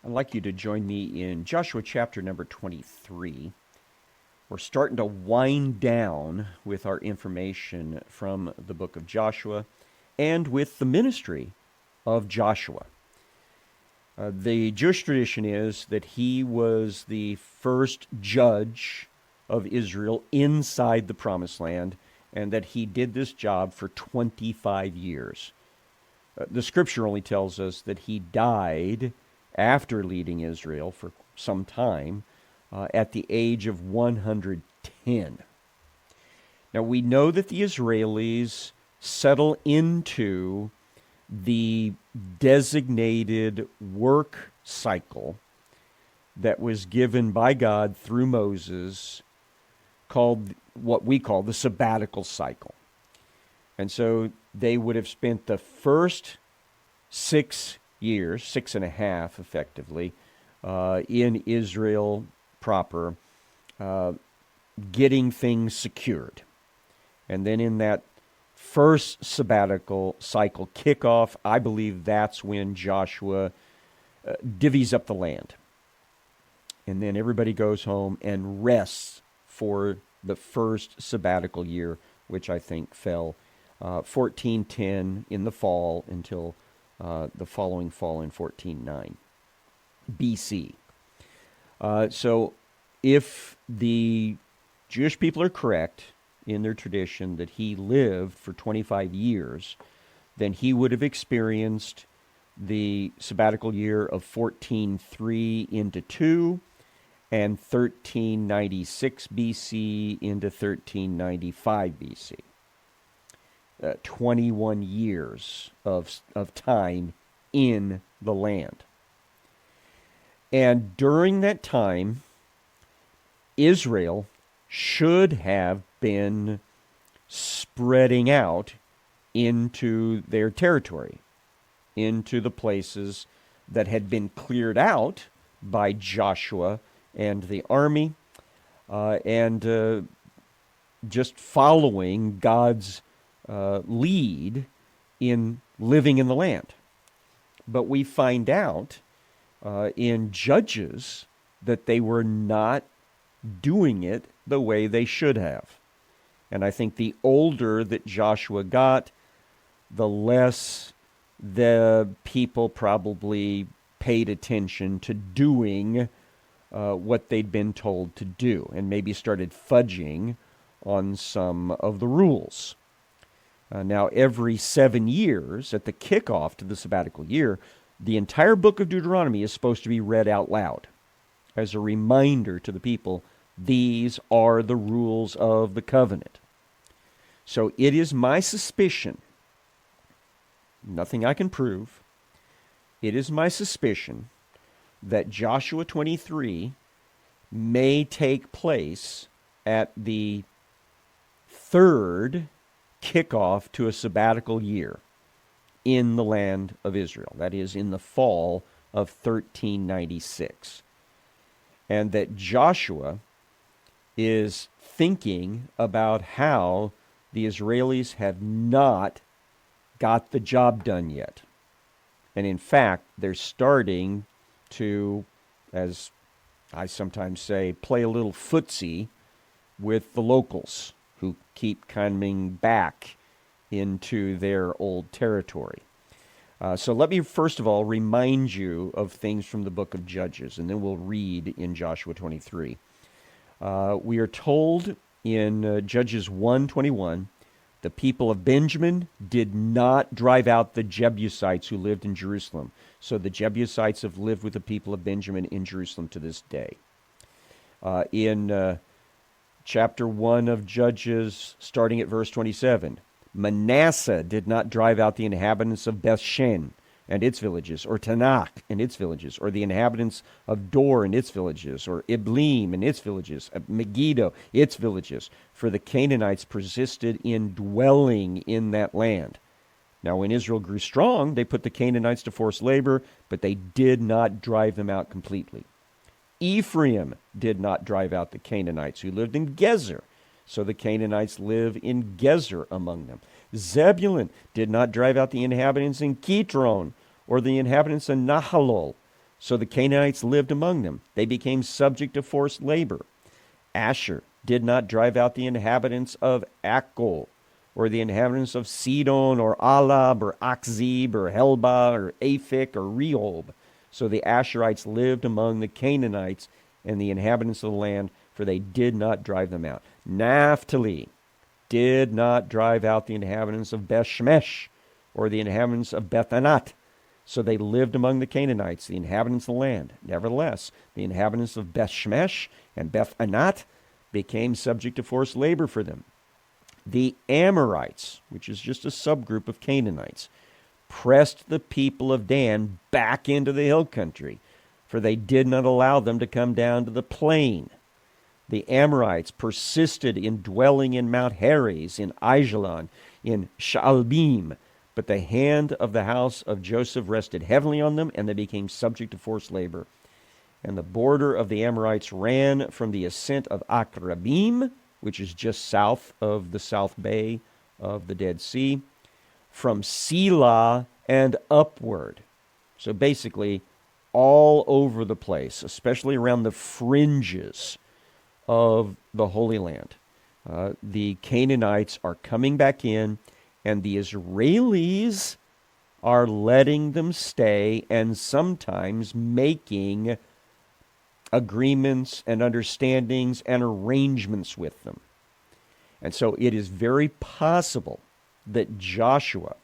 I'd like you to join me in Joshua chapter number 23. We're starting to wind down with our information from the book of Joshua and with the ministry of Joshua. The Jewish tradition is that he was the first judge of Israel inside the Promised Land, and that he did this job for 25 years. The scripture only tells us that he died after leading Israel for some time at the age of 110. Now, we know that the Israelis settle into the designated work cycle that was given by God through Moses, called what we call the sabbatical cycle. And so they would have spent the first 6 years, 6.5 effectively, in Israel proper, getting things secured. And then in that first sabbatical cycle kickoff, I believe that's when Joshua divvies up the land. And then everybody goes home and rests for the first sabbatical year, which I think fell 1410 in the fall until the following fall in 1409 BC. So if the Jewish people are correct in their tradition that he lived for 25 years, then he would have experienced the sabbatical year of 1403 into 2 and 1396 BC into 1395 BC. 21 years of time in the land. And during that time, Israel should have been spreading out into their territory, into the places that had been cleared out by Joshua and the army, and just following God's lead in living in the land. But we find out in Judges that they were not doing it the way they should have. And I think the older that Joshua got, the less the people probably paid attention to doing what they'd been told to do, and maybe started fudging on some of the rules. Now, every 7 years, at the kickoff to the sabbatical year, the entire book of Deuteronomy is supposed to be read out loud as a reminder to the people, these are the rules of the covenant. So it is my suspicion, nothing I can prove, it is my suspicion that Joshua 23 may take place at the third kickoff to a sabbatical year in the land of Israel. That is, in the fall of 1396. And that Joshua is thinking about how the Israelis have not got the job done yet. And in fact, they're starting to, as I sometimes say, play a little footsie with the locals who keep coming back into their old territory. So let me first of all remind you of things from the book of Judges, and then we'll read in Joshua 23. We are told in Judges 1:21, the people of Benjamin did not drive out the Jebusites who lived in Jerusalem. So the Jebusites have lived with the people of Benjamin in Jerusalem to this day. In chapter 1 of Judges, starting at verse 27, Manasseh did not drive out the inhabitants of Bethshan and its villages, or Tanakh and its villages, or the inhabitants of Dor and its villages, or Ibleam and its villages, Megiddo, its villages, for the Canaanites persisted in dwelling in that land. Now, when Israel grew strong, they put the Canaanites to forced labor, but they did not drive them out completely. Ephraim did not drive out the Canaanites who lived in Gezer, so the Canaanites live in Gezer among them. Zebulun did not drive out the inhabitants in Kitron, or the inhabitants in Nahalol, So the Canaanites lived among them. They became subject to forced labor. Asher did not drive out the inhabitants of Akko, or the inhabitants of Sidon, or Alab, or Akzib, or Helba, or Aphik, or Rehob. So the Asherites lived among the Canaanites and the inhabitants of the land, for they did not drive them out. Naphtali did not drive out the inhabitants of Beth-Shemesh, or the inhabitants of Beth-Anat. So they lived among the Canaanites, the inhabitants of the land. Nevertheless, the inhabitants of Beth-Shemesh and Beth-Anat became subject to forced labor for them. The Amorites, which is just a subgroup of Canaanites, pressed the people of Dan back into the hill country, for they did not allow them to come down to the plain. The Amorites persisted in dwelling in Mount Heres, in Aijalon, in Shaalbim, but the hand of the house of Joseph rested heavily on them, and they became subject to forced labor. And the border of the Amorites ran from the ascent of Akrabim, which is just south of the South Bay of the Dead Sea, from Selah and upward. So basically, all over the place, especially around the fringes of the Holy Land. The Canaanites are coming back in, and the Israelis are letting them stay and sometimes making agreements and understandings and arrangements with them. And so it is very possible that Joshua,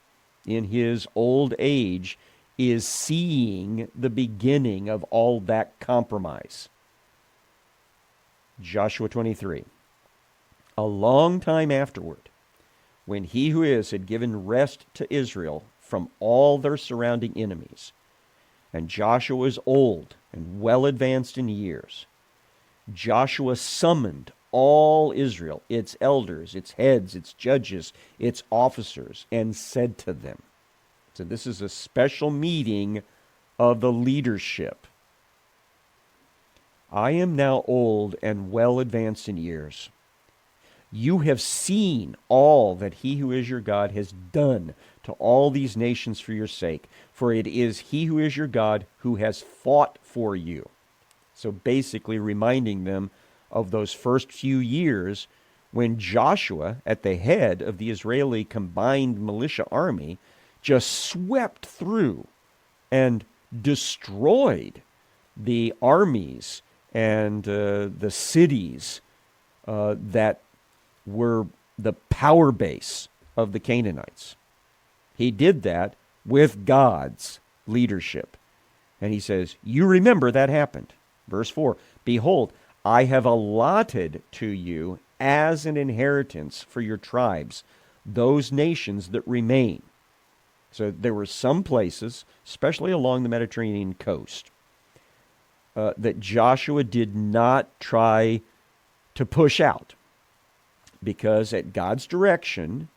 in his old age, is seeing the beginning of all that compromise. Joshua 23. A long time afterward, when he who is had given rest to Israel from all their surrounding enemies, and Joshua was old and well advanced in years, Joshua summoned all Israel, its elders, its heads, its judges, its officers, and said to them, so this is a special meeting of the leadership, I am now old and well advanced in years. You have seen all that he who is your God has done to all these nations for your sake, for it is he who is your God who has fought for you. So basically reminding them of those first few years when Joshua, at the head of the Israeli combined militia army, just swept through and destroyed the armies and the cities that were the power base of the Canaanites. He did that with God's leadership. And he says, you remember that happened. Verse 4, behold, I have allotted to you as an inheritance for your tribes those nations that remain. So there were some places, especially along the Mediterranean coast, that Joshua did not try to push out, because at God's direction,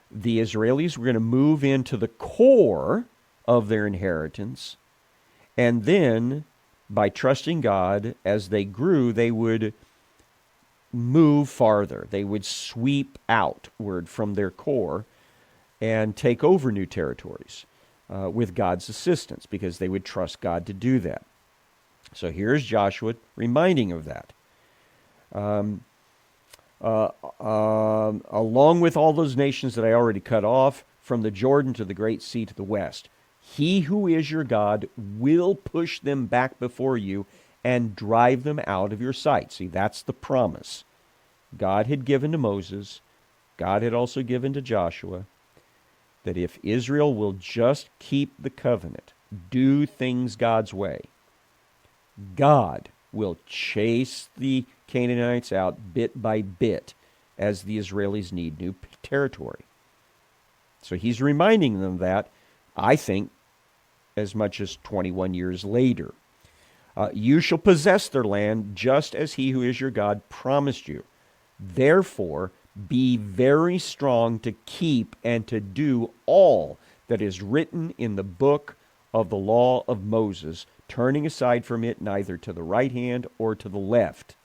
the Israelis were going to move into the core of their inheritance, and then by trusting God as they grew, they would move farther. They would sweep outward from their core and take over new territories with God's assistance, because they would trust God to do that. So here's Joshua reminding of that. Along with all those nations that I already cut off, from the Jordan to the Great Sea to the west, he who is your God will push them back before you and drive them out of your sight. See, that's the promise God had given to Moses. God had also given to Joshua, that if Israel will just keep the covenant, do things God's way, God will chase the Canaanites out bit by bit as the Israelis need new territory. So he's reminding them that, I think, as much as 21 years later. You shall possess their land just as he who is your God promised you. Therefore, be very strong to keep and to do all that is written in the book of the law of Moses, turning aside from it neither to the right hand or to the left.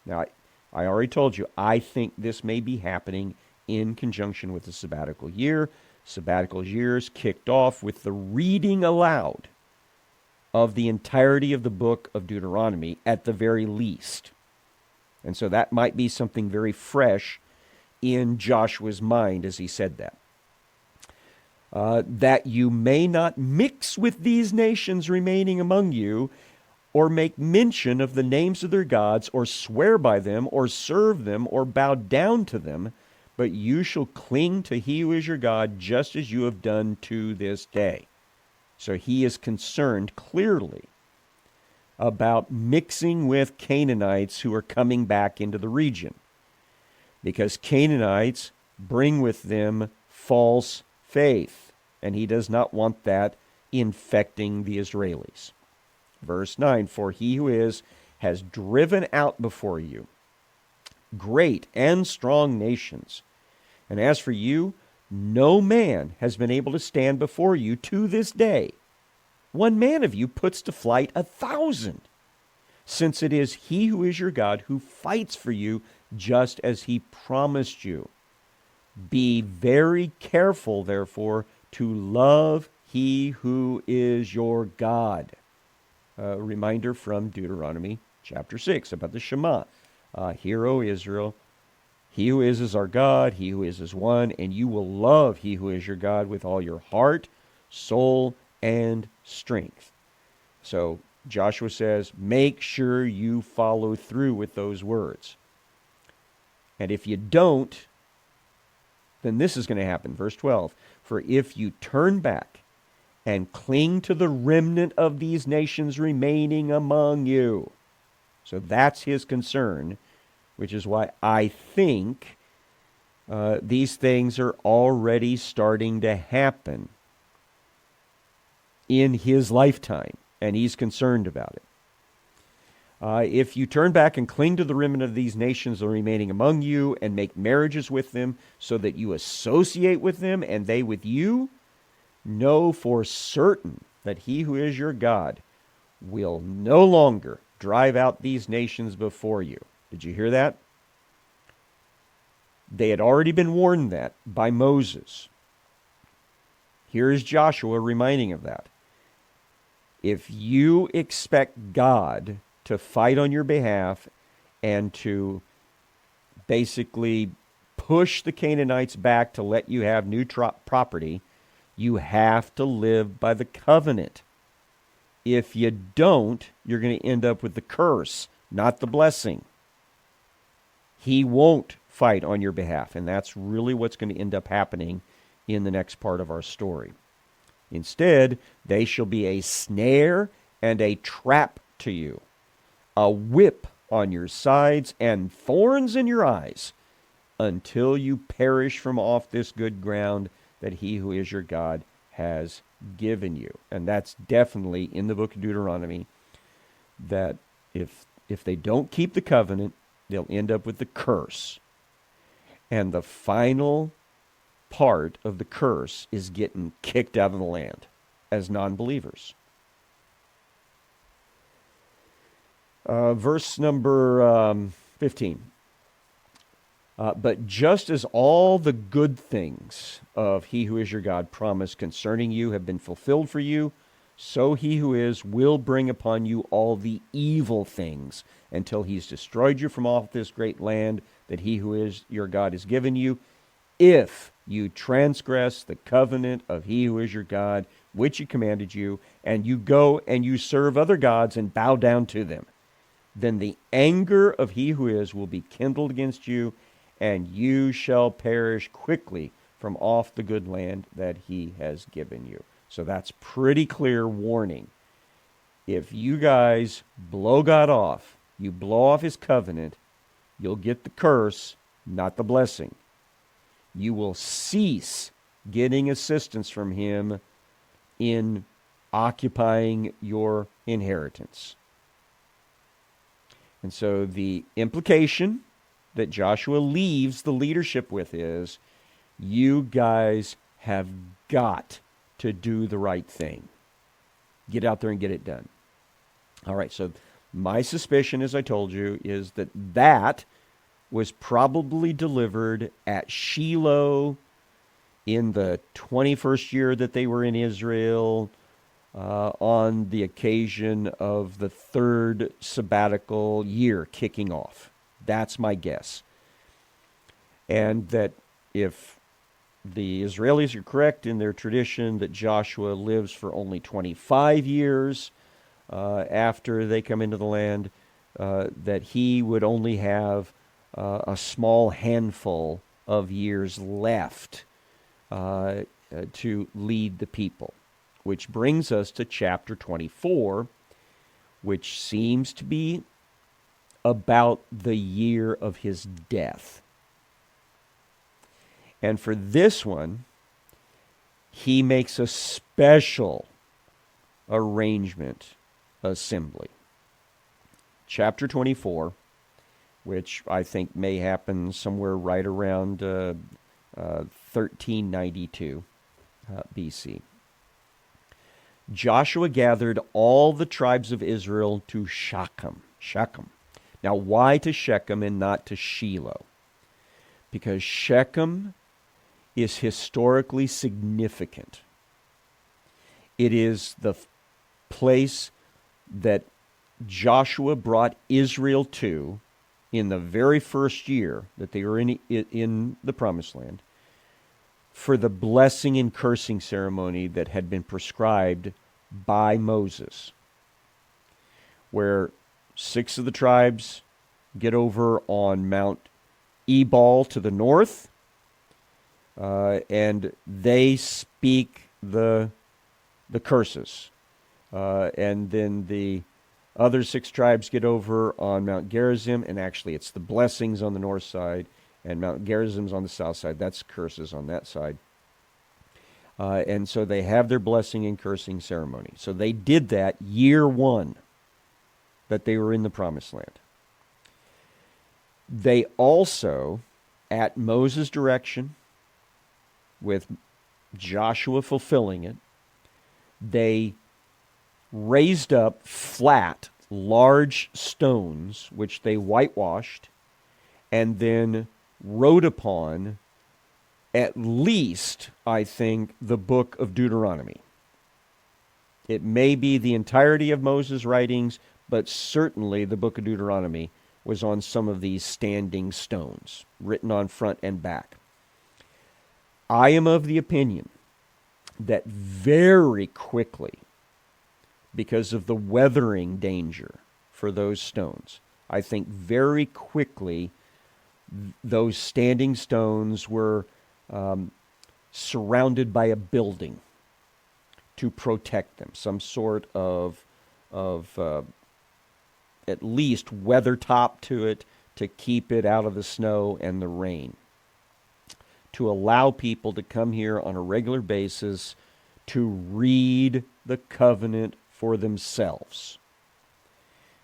Now, I already told you, I think this may be happening in conjunction with the sabbatical year. Sabbatical years kicked off with the reading aloud of the entirety of the book of Deuteronomy at the very least. And so that might be something very fresh in Joshua's mind as he said that. That you may not mix with these nations remaining among you, or make mention of the names of their gods, or swear by them, or serve them, or bow down to them, but you shall cling to he who is your God, just as you have done to this day. So he is concerned clearly about mixing with Canaanites who are coming back into the region, because Canaanites bring with them false faith, and he does not want that infecting the Israelis. Verse 9, for he who is has driven out before you great and strong nations, and as for you, no man has been able to stand before you to this day. One man of you puts to flight 1,000, since it is he who is your God who fights for you, just as he promised you. Be very careful, therefore, to love he who is your God. A reminder from Deuteronomy chapter 6 about the Shema. Hear, O Israel, he who is our God, he who is one, and you will love he who is your God with all your heart, soul, and strength. So Joshua says, make sure you follow through with those words. And if you don't, then this is going to happen. Verse 12, for if you turn back and cling to the remnant of these nations remaining among you. So that's his concern, which is why I think these things are already starting to happen in his lifetime, and he's concerned about it. If you turn back and cling to the remnant of these nations that are remaining among you, and make marriages with them, so that you associate with them and they with you, know for certain that he who is your God will no longer drive out these nations before you. Did you hear that? They had already been warned that by Moses. Here is Joshua reminding of that. If you expect God to fight on your behalf and to basically push the Canaanites back to let you have new property, you have to live by the covenant. If you don't, you're going to end up with the curse, not the blessing. He won't fight on your behalf, and that's really what's going to end up happening in the next part of our story. Instead, they shall be a snare and a trap to you, a whip on your sides and thorns in your eyes, until you perish from off this good ground that he who is your God has given you. And that's definitely in the book of Deuteronomy, that if they don't keep the covenant, they'll end up with the curse. And the final part of the curse is getting kicked out of the land as non-believers. Verse number 15. But just as all the good things of he who is your God promised concerning you have been fulfilled for you, so he who is will bring upon you all the evil things until he's destroyed you from off this great land that he who is your God has given you, if you transgress the covenant of he who is your God, which he commanded you, and you go and you serve other gods and bow down to them. Then the anger of he who is will be kindled against you, and you shall perish quickly from off the good land that he has given you. So that's pretty clear warning. If you guys blow God off, you blow off his covenant, you'll get the curse, not the blessing. You will cease getting assistance from him in occupying your inheritance. And so the implication that Joshua leaves the leadership with is, you guys have got to do the right thing. Get out there and get it done. All right, so my suspicion, as I told you, is that was probably delivered at Shiloh in the 21st year that they were in Israel, on the occasion of the third sabbatical year kicking off. That's my guess. And that if the Israelis are correct in their tradition that Joshua lives for only 25 years after they come into the land, that he would only have a small handful of years left to lead the people. Which brings us to chapter 24, which seems to be about the year of his death. And for this one, he makes a special arrangement assembly. Chapter 24, which I think may happen somewhere right around 1392 BC. Joshua gathered all the tribes of Israel to Shechem. Now, why to Shechem and not to Shiloh? Because Shechem is historically significant. It is the place that Joshua brought Israel to in the very first year that they were in the Promised Land, for the blessing and cursing ceremony that had been prescribed by Moses, where 6 of the tribes get over on Mount Ebal to the north, and they speak the curses. And then the other 6 tribes get over on Mount Gerizim, and actually it's the blessings on the north side, and Mount Gerizim's on the south side. That's curses on that side. And so they have their blessing and cursing ceremony. So they did that year 1 that they were in the Promised Land. They also, at Moses' direction, with Joshua fulfilling it, they raised up flat, large stones, which they whitewashed, and then wrote upon at least, I think, the book of Deuteronomy. It may be the entirety of Moses' writings, but certainly the book of Deuteronomy was on some of these standing stones, written on front and back. I am of the opinion that very quickly, because of the weathering danger for those stones, I think very quickly those standing stones were surrounded by a building to protect them, some sort of at least weather top to it to keep it out of the snow and the rain, to allow people to come here on a regular basis to read the covenant for themselves.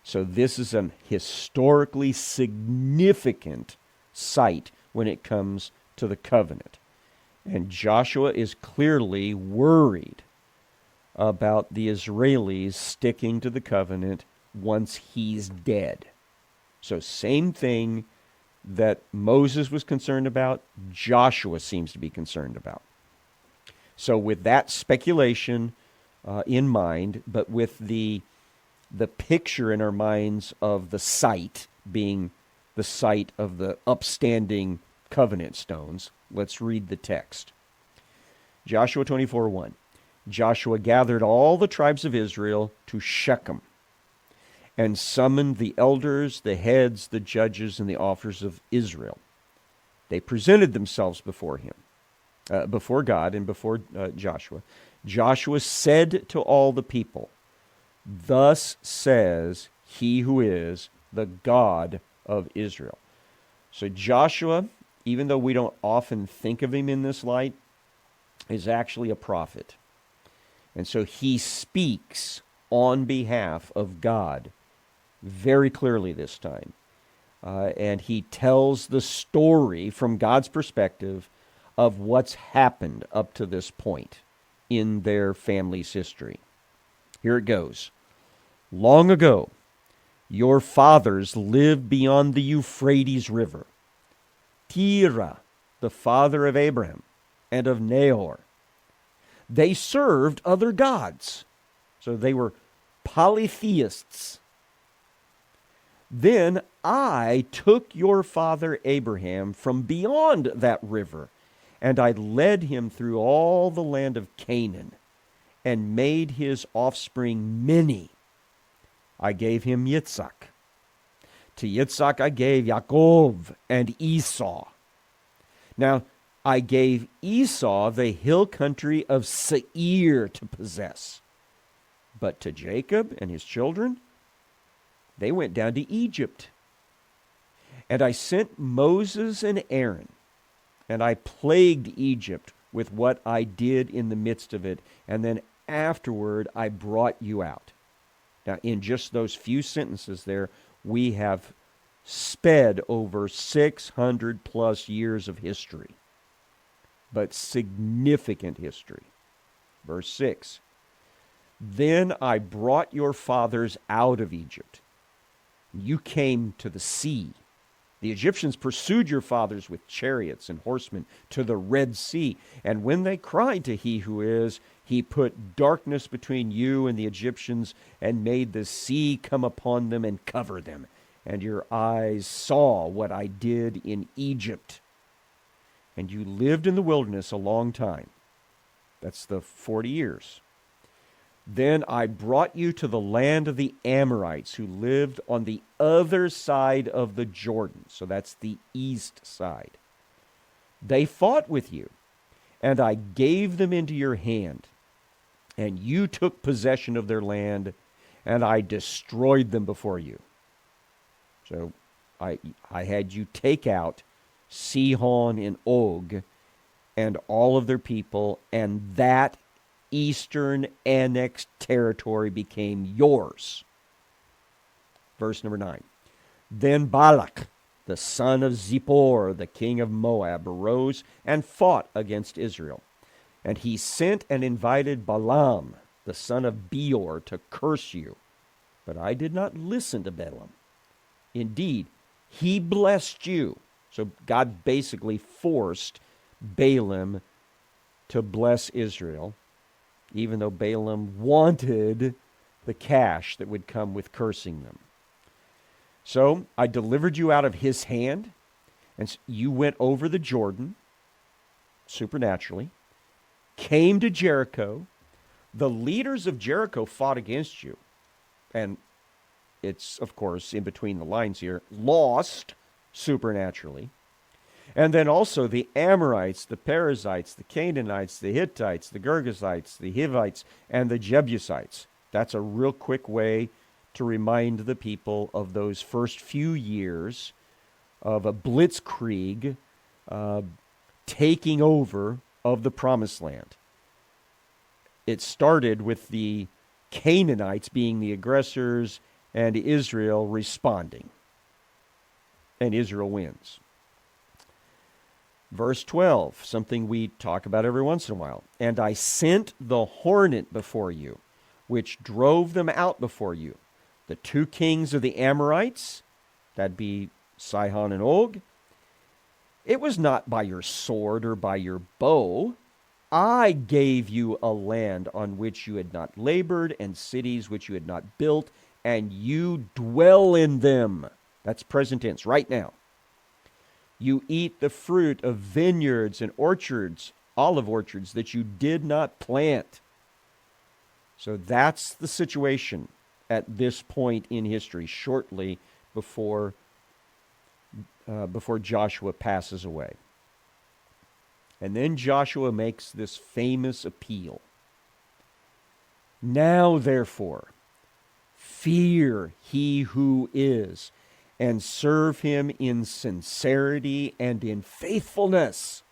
So this is an historically significant site when it comes to the covenant. And Joshua is clearly worried about the Israelis sticking to the covenant once he's dead. So same thing that Moses was concerned about, Joshua seems to be concerned about. So with that speculation in mind, but with the picture in our minds of the site being the site of the upstanding covenant stones, let's read the text. Joshua 24:1. Joshua gathered all the tribes of Israel to Shechem and summoned the elders, the heads, the judges, and the officers of Israel. They presented themselves before him, before God and before Joshua. Joshua said to all the people, "Thus says he who is the God of Israel." So Joshua, even though we don't often think of him in this light, is actually a prophet. And so he speaks on behalf of God very clearly this time. And he tells the story from God's perspective of what's happened up to this point in their family's history. Here it goes. Long ago, your fathers lived beyond the Euphrates River. Terah, the father of Abraham and of Nahor. They served other gods So they were polytheists. Then I took your father Abraham from beyond that river, and I led him through all the land of Canaan, and made his offspring many. I gave him Yitzhak. To Yitzhak I gave Yaakov and Esau. Now, I gave Esau the hill country of Seir to possess. But to Jacob and his children, they went down to Egypt. And I sent Moses and Aaron, and I plagued Egypt with what I did in the midst of it, and then afterward I brought you out. Now, in just those few sentences there, we have sped over 600 plus years of history, but significant history. Verse 6, then I brought your fathers out of Egypt. You came to the sea. The Egyptians pursued your fathers with chariots and horsemen to the Red Sea. And when they cried to he who is, he put darkness between you and the Egyptians and made the sea come upon them and cover them. And your eyes saw what I did in Egypt. And you lived in the wilderness a long time. That's the 40 years. Then I brought you to the land of the Amorites, who lived on the other side of the Jordan. So that's the east side. They fought with you, and I gave them into your hand. And you took possession of their land, and I destroyed them before you. So I had you take out Sihon and Og and all of their people, and that eastern annexed territory became yours. Verse number 9. Then Balak, the son of Zippor, the king of Moab, arose and fought against Israel. And he sent and invited Balaam, the son of Beor, to curse you. But I did not listen to Balaam. Indeed, he blessed you. So God basically forced Balaam to bless Israel, even though Balaam wanted the cash that would come with cursing them. So I delivered you out of his hand, and you went over the Jordan, supernaturally, came to Jericho. The leaders of Jericho fought against you, and it's, of course, in between the lines here, lost supernaturally. And then also the Amorites, the Perizzites, the Canaanites, the Hittites, the Girgashites, the Hivites, and the Jebusites. That's a real quick way to remind the people of those first few years of a blitzkrieg taking over of the Promised Land. It started with the Canaanites being the aggressors and Israel responding. And Israel wins. Verse 12, something we talk about every once in a while. And I sent the hornet before you, which drove them out before you. The two kings of the Amorites, that'd be Sihon and Og. It was not by your sword or by your bow. I gave you a land on which you had not labored, and cities which you had not built, and you dwell in them. That's present tense, right now. You eat the fruit of vineyards and orchards, olive orchards, that you did not plant. So that's the situation at this point in history, shortly before Joshua passes away. And then Joshua makes this famous appeal. Now, therefore, fear he who is, and serve him in sincerity and in faithfulness.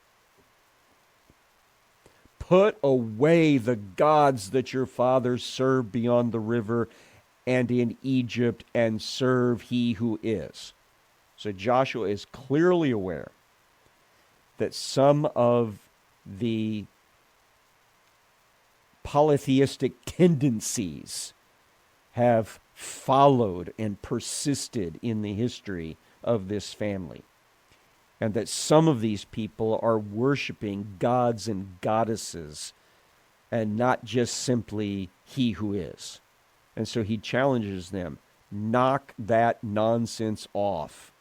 Put away the gods that your fathers served beyond the river and in Egypt, and serve he who is. So Joshua is clearly aware that some of the polytheistic tendencies have followed and persisted in the history of this family, and that some of these people are worshiping gods and goddesses and not just simply he who is. And so he challenges them, knock that nonsense off.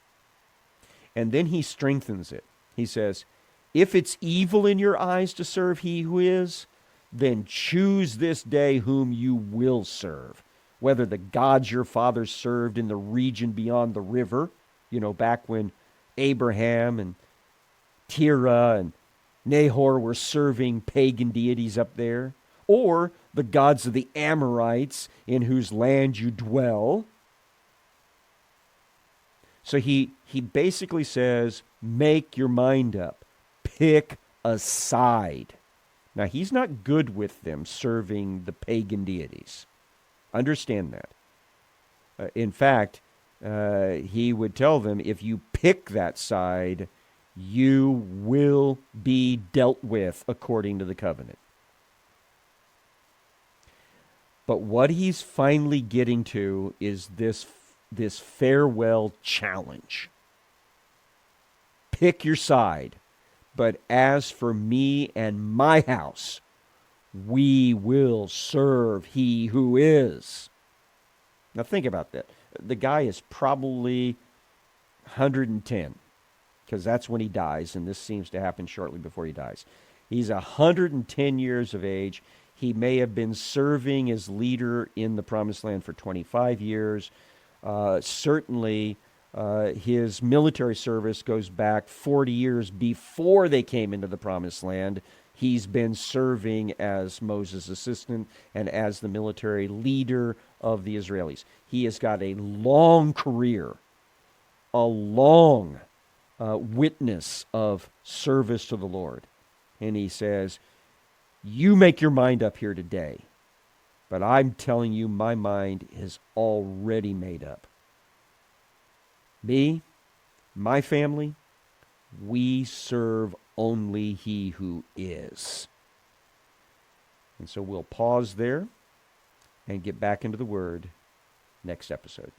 And then he strengthens it. He says, if it's evil in your eyes to serve he who is, then choose this day whom you will serve. Whether the gods your fathers served in the region beyond the river, back when Abraham and Terah and Nahor were serving pagan deities up there, or the gods of the Amorites in whose land you dwell. So he basically says, make your mind up. Pick a side. Now, he's not good with them serving the pagan deities. Understand that. In fact, he would tell them, if you pick that side, you will be dealt with according to the covenant. But what he's finally getting to is this farewell challenge. Pick your side. But as for me and my house, we will serve he who is. Now think about that. The guy is probably 110, because that's when he dies, and this seems to happen shortly before he dies. He's 110 years of age. He may have been serving as leader in the Promised Land for 25 years. Certainly, his military service goes back 40 years before they came into the Promised Land. He's been serving as Moses' assistant and as the military leader of the Israelis. He has got a long career, a long witness of service to the Lord. And he says, you make your mind up here today, but I'm telling you, my mind is already made up. Me, my family, we serve only he who is. And so we'll pause there and get back into the Word next episode.